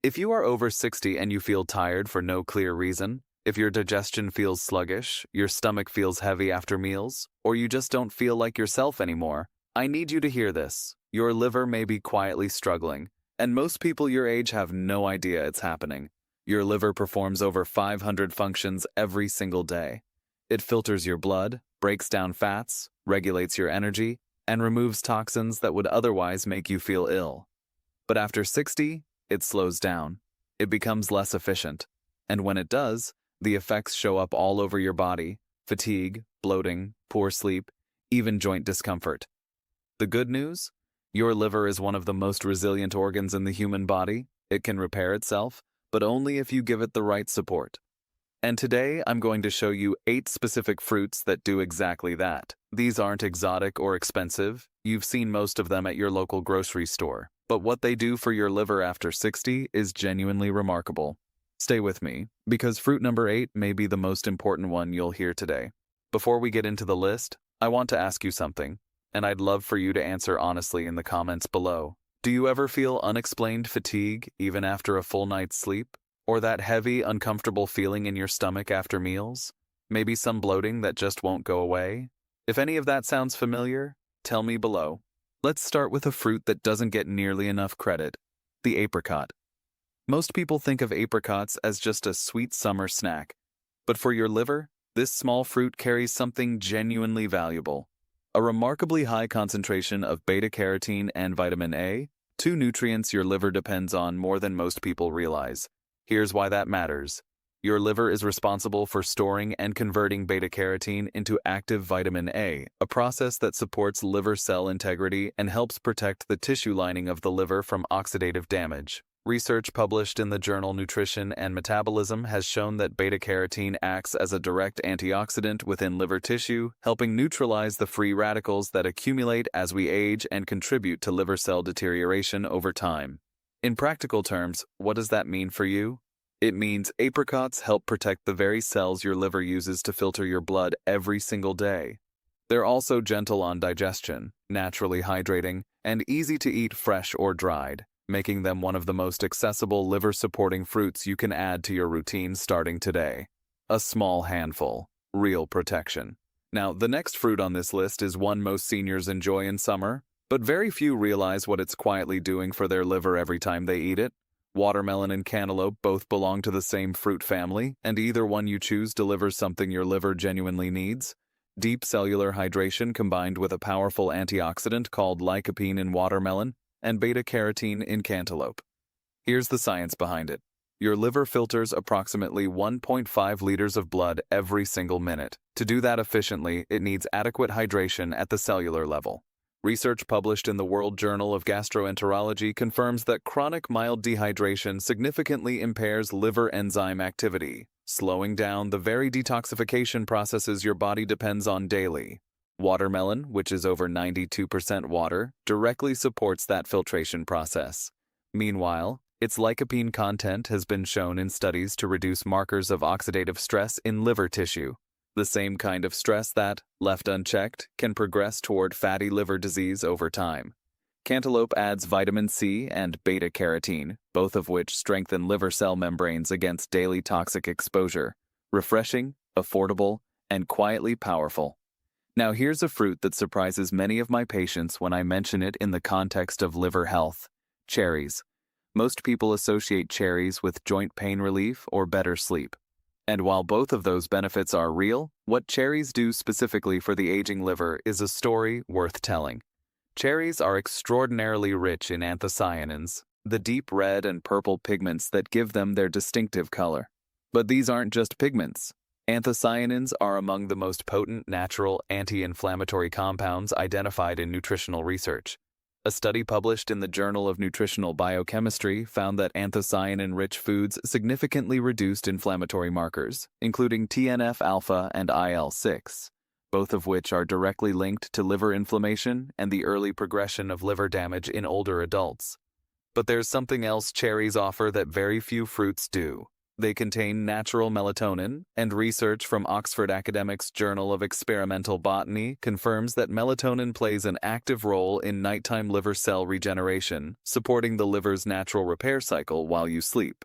If you are over 60 and you feel tired for no clear reason, if your digestion feels sluggish, your stomach feels heavy after meals, or you just don't feel like yourself anymore, I need you to hear this. Your liver may be quietly struggling, and most people your age have no idea it's happening. Your liver performs over 500 functions every single day. It filters your blood, breaks down fats, regulates your energy, and removes toxins that would otherwise make you feel ill. But after 60, it slows down. It becomes less efficient. And when it does, the effects show up all over your body: fatigue, bloating, poor sleep, even joint discomfort. The good news? Your liver is one of the most resilient organs in the human body. It can repair itself, but only if you give it the right support. And today, I'm going to show you 8 specific fruits that do exactly that. These aren't exotic or expensive. You've seen most of them at your local grocery store. But what they do for your liver after 60 is genuinely remarkable. Stay with me, because fruit number 8 may be the most important one you'll hear today. Before we get into the list, I want to ask you something, and I'd love for you to answer honestly in the comments below. Do you ever feel unexplained fatigue even after a full night's sleep? Or that heavy, uncomfortable feeling in your stomach after meals? Maybe some bloating that just won't go away? If any of that sounds familiar, tell me below. Let's start with a fruit that doesn't get nearly enough credit: the apricot. Most people think of apricots as just a sweet summer snack. But for your liver, this small fruit carries something genuinely valuable: a remarkably high concentration of beta-carotene and vitamin A, 2 nutrients your liver depends on more than most people realize. Here's why that matters. Your liver is responsible for storing and converting beta-carotene into active vitamin A, a process that supports liver cell integrity and helps protect the tissue lining of the liver from oxidative damage. Research published in the journal Nutrition and Metabolism has shown that beta-carotene acts as a direct antioxidant within liver tissue, helping neutralize the free radicals that accumulate as we age and contribute to liver cell deterioration over time. In practical terms, what does that mean for you? It means apricots help protect the very cells your liver uses to filter your blood every single day. They're also gentle on digestion, naturally hydrating, and easy to eat fresh or dried, making them one of the most accessible liver-supporting fruits you can add to your routine starting today. A small handful, real protection. Now, the next fruit on this list is one most seniors enjoy in summer, but very few realize what it's quietly doing for their liver every time they eat it. Watermelon and cantaloupe both belong to the same fruit family, and either one you choose delivers something your liver genuinely needs: deep cellular hydration combined with a powerful antioxidant called lycopene in watermelon and beta-carotene in cantaloupe. Here's the science behind it. Your liver filters approximately 1.5 liters of blood every single minute. To do that efficiently, it needs adequate hydration at the cellular level. Research published in the World Journal of Gastroenterology confirms that chronic mild dehydration significantly impairs liver enzyme activity, slowing down the very detoxification processes your body depends on daily. Watermelon, which is over 92% water, directly supports that filtration process. Meanwhile, its lycopene content has been shown in studies to reduce markers of oxidative stress in liver tissue, the same kind of stress that, left unchecked, can progress toward fatty liver disease over time. Cantaloupe adds vitamin C and beta-carotene, both of which strengthen liver cell membranes against daily toxic exposure. Refreshing, affordable, and quietly powerful. Now here's a fruit that surprises many of my patients when I mention it in the context of liver health: cherries. Most people associate cherries with joint pain relief or better sleep. And while both of those benefits are real, what cherries do specifically for the aging liver is a story worth telling. Cherries are extraordinarily rich in anthocyanins, the deep red and purple pigments that give them their distinctive color. But these aren't just pigments. Anthocyanins are among the most potent natural anti-inflammatory compounds identified in nutritional research. A study published in the Journal of Nutritional Biochemistry found that anthocyanin-rich foods significantly reduced inflammatory markers, including TNF-alpha and IL-6, both of which are directly linked to liver inflammation and the early progression of liver damage in older adults. But there's something else cherries offer that very few fruits do: They contain natural melatonin, and research from Oxford Academics' Journal of Experimental Botany confirms that melatonin plays an active role in nighttime liver cell regeneration, supporting the liver's natural repair cycle while you sleep.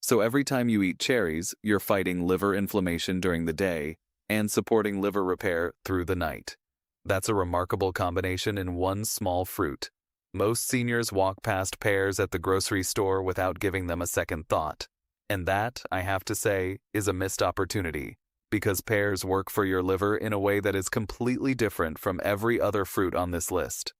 So every time you eat cherries, you're fighting liver inflammation during the day and supporting liver repair through the night. That's a remarkable combination in one small fruit. Most seniors walk past pears at the grocery store without giving them a second thought. And that, I have to say, is a missed opportunity, because pears work for your liver in a way that is completely different from every other fruit on this list.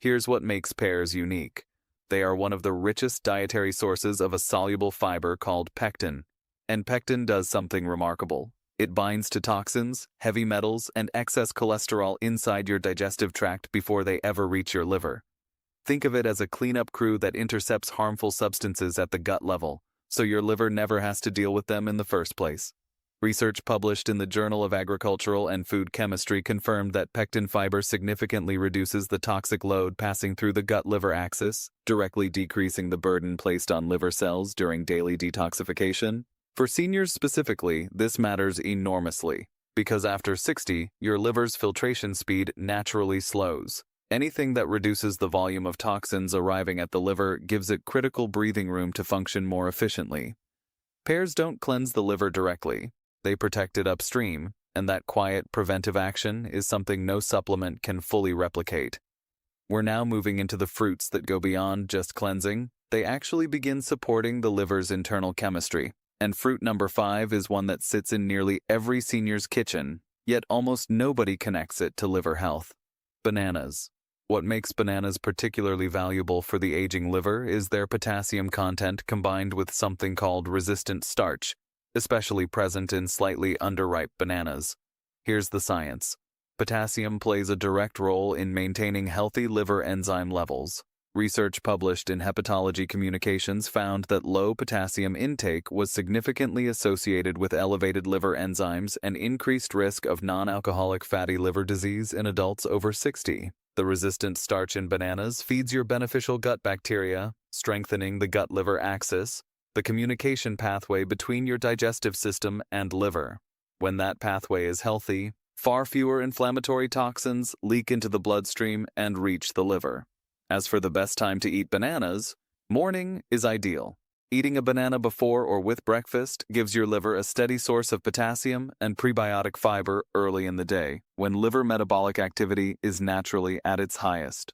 Here's what makes pears unique. They are one of the richest dietary sources of a soluble fiber called pectin. And pectin does something remarkable. It binds to toxins, heavy metals, and excess cholesterol inside your digestive tract before they ever reach your liver. Think of it as a cleanup crew that intercepts harmful substances at the gut level, so your liver never has to deal with them in the first place. Research published in the Journal of Agricultural and Food Chemistry confirmed that pectin fiber significantly reduces the toxic load passing through the gut-liver axis, directly decreasing the burden placed on liver cells during daily detoxification. For seniors specifically, this matters enormously, because after 60, your liver's filtration speed naturally slows. Anything that reduces the volume of toxins arriving at the liver gives it critical breathing room to function more efficiently. Pears don't cleanse the liver directly. They protect it upstream, and that quiet, preventive action is something no supplement can fully replicate. We're now moving into the fruits that go beyond just cleansing. They actually begin supporting the liver's internal chemistry. And fruit number 5 is one that sits in nearly every senior's kitchen, yet almost nobody connects it to liver health. Bananas. What makes bananas particularly valuable for the aging liver is their potassium content combined with something called resistant starch, especially present in slightly underripe bananas. Here's the science. Potassium plays a direct role in maintaining healthy liver enzyme levels. Research published in Hepatology Communications found that low potassium intake was significantly associated with elevated liver enzymes and increased risk of non-alcoholic fatty liver disease in adults over 60. The resistant starch in bananas feeds your beneficial gut bacteria, strengthening the gut-liver axis, the communication pathway between your digestive system and liver. When that pathway is healthy, far fewer inflammatory toxins leak into the bloodstream and reach the liver. As for the best time to eat bananas, morning is ideal. Eating a banana before or with breakfast gives your liver a steady source of potassium and prebiotic fiber early in the day, when liver metabolic activity is naturally at its highest.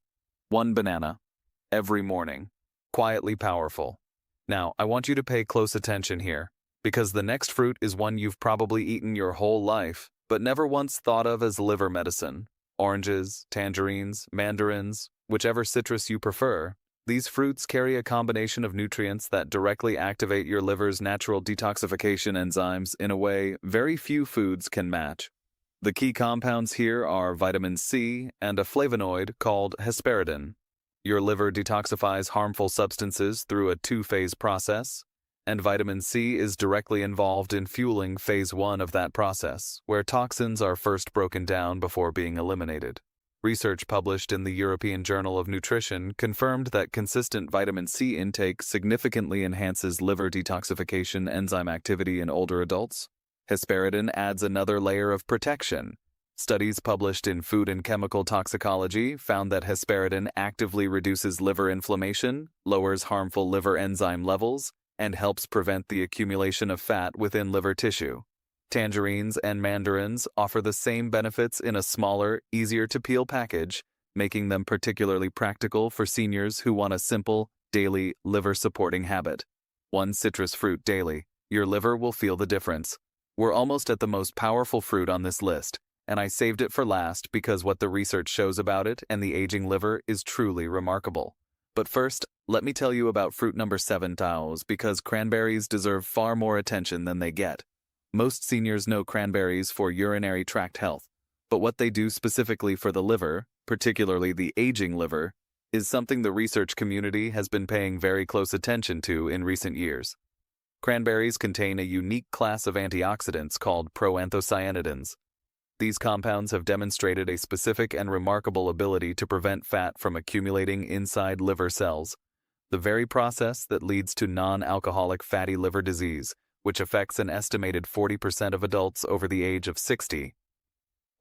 One banana, every morning. Quietly powerful. Now, I want you to pay close attention here, because the next fruit is one you've probably eaten your whole life, but never once thought of as liver medicine. Oranges, tangerines, mandarins, whichever citrus you prefer. These fruits carry a combination of nutrients that directly activate your liver's natural detoxification enzymes in a way very few foods can match. The key compounds here are vitamin C and a flavonoid called hesperidin. Your liver detoxifies harmful substances through a two-phase process, and vitamin C is directly involved in fueling phase 1 of that process, where toxins are first broken down before being eliminated. Research published in the European Journal of Nutrition confirmed that consistent vitamin C intake significantly enhances liver detoxification enzyme activity in older adults. Hesperidin adds another layer of protection. Studies published in Food and Chemical Toxicology found that hesperidin actively reduces liver inflammation, lowers harmful liver enzyme levels, and helps prevent the accumulation of fat within liver tissue. Tangerines and mandarins offer the same benefits in a smaller, easier-to-peel package, making them particularly practical for seniors who want a simple, daily, liver-supporting habit. One citrus fruit daily. Your liver will feel the difference. We're almost at the most powerful fruit on this list, and I saved it for last because what the research shows about it and the aging liver is truly remarkable. But first, let me tell you about fruit number 7, taos, because cranberries deserve far more attention than they get. Most seniors know cranberries for urinary tract health, but what they do specifically for the liver, particularly the aging liver, is something the research community has been paying very close attention to in recent years. Cranberries contain a unique class of antioxidants called proanthocyanidins. These compounds have demonstrated a specific and remarkable ability to prevent fat from accumulating inside liver cells, the very process that leads to non-alcoholic fatty liver disease, which affects an estimated 40% of adults over the age of 60.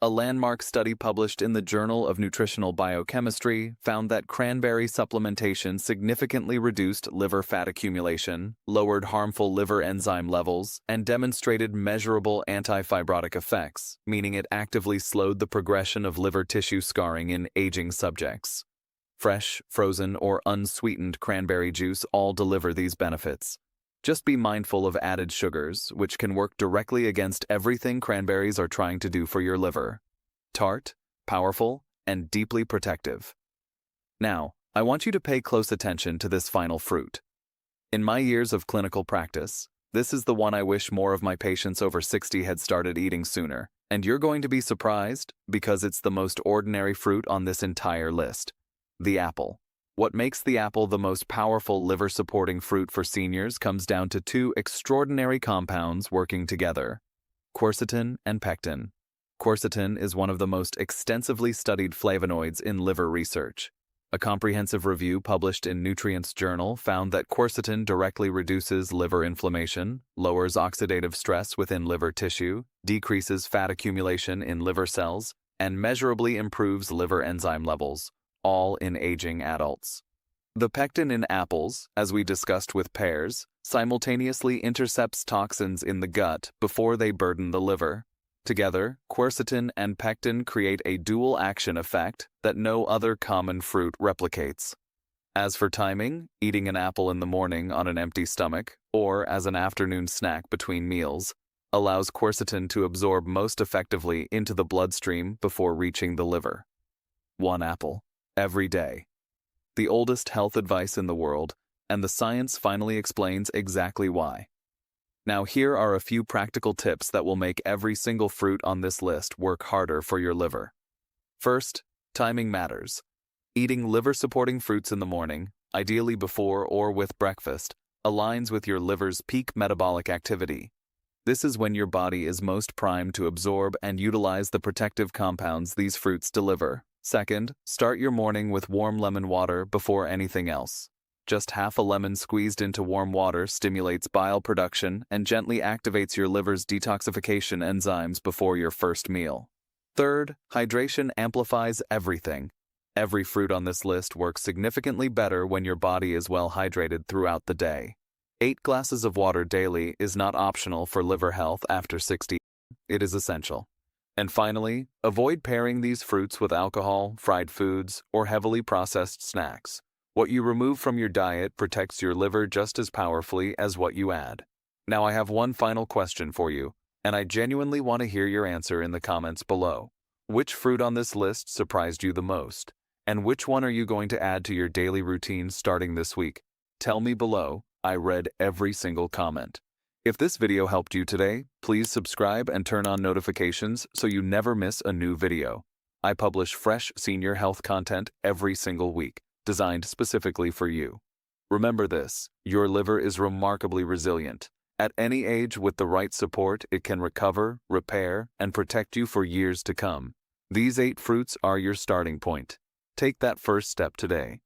A landmark study published in the Journal of Nutritional Biochemistry found that cranberry supplementation significantly reduced liver fat accumulation, lowered harmful liver enzyme levels, and demonstrated measurable anti-fibrotic effects, meaning it actively slowed the progression of liver tissue scarring in aging subjects. Fresh, frozen, or unsweetened cranberry juice all deliver these benefits. Just be mindful of added sugars, which can work directly against everything cranberries are trying to do for your liver. Tart, powerful, and deeply protective. Now, I want you to pay close attention to this final fruit. In my years of clinical practice, this is the one I wish more of my patients over 60 had started eating sooner, and you're going to be surprised because it's the most ordinary fruit on this entire list: the apple. What makes the apple the most powerful liver-supporting fruit for seniors comes down to two extraordinary compounds working together: quercetin and pectin. Quercetin is one of the most extensively studied flavonoids in liver research. A comprehensive review published in Nutrients Journal found that quercetin directly reduces liver inflammation, lowers oxidative stress within liver tissue, decreases fat accumulation in liver cells, and measurably improves liver enzyme levels, all in aging adults. The pectin in apples, as we discussed with pears, simultaneously intercepts toxins in the gut before they burden the liver. Together, quercetin and pectin create a dual action effect that no other common fruit replicates. As for timing, eating an apple in the morning on an empty stomach, or as an afternoon snack between meals, allows quercetin to absorb most effectively into the bloodstream before reaching the liver. One apple every day. The oldest health advice in the world, and the science finally explains exactly why. Now here are a few practical tips that will make every single fruit on this list work harder for your liver. First, timing matters. Eating liver-supporting fruits in the morning, ideally before or with breakfast, aligns with your liver's peak metabolic activity. This is when your body is most primed to absorb and utilize the protective compounds these fruits deliver. Second, start your morning with warm lemon water before anything else. Just half a lemon squeezed into warm water stimulates bile production and gently activates your liver's detoxification enzymes before your first meal. Third, hydration amplifies everything. Every fruit on this list works significantly better when your body is well hydrated throughout the day. 8 glasses of water daily is not optional for liver health after 60. It is essential. And finally, avoid pairing these fruits with alcohol, fried foods, or heavily processed snacks. What you remove from your diet protects your liver just as powerfully as what you add. Now I have one final question for you, and I genuinely want to hear your answer in the comments below. Which fruit on this list surprised you the most? And which one are you going to add to your daily routine starting this week? Tell me below. I read every single comment. If this video helped you today, please subscribe and turn on notifications so you never miss a new video. I publish fresh senior health content every single week, designed specifically for you. Remember this: your liver is remarkably resilient. At any age, with the right support, it can recover, repair, and protect you for years to come. These 8 fruits are your starting point. Take that first step today.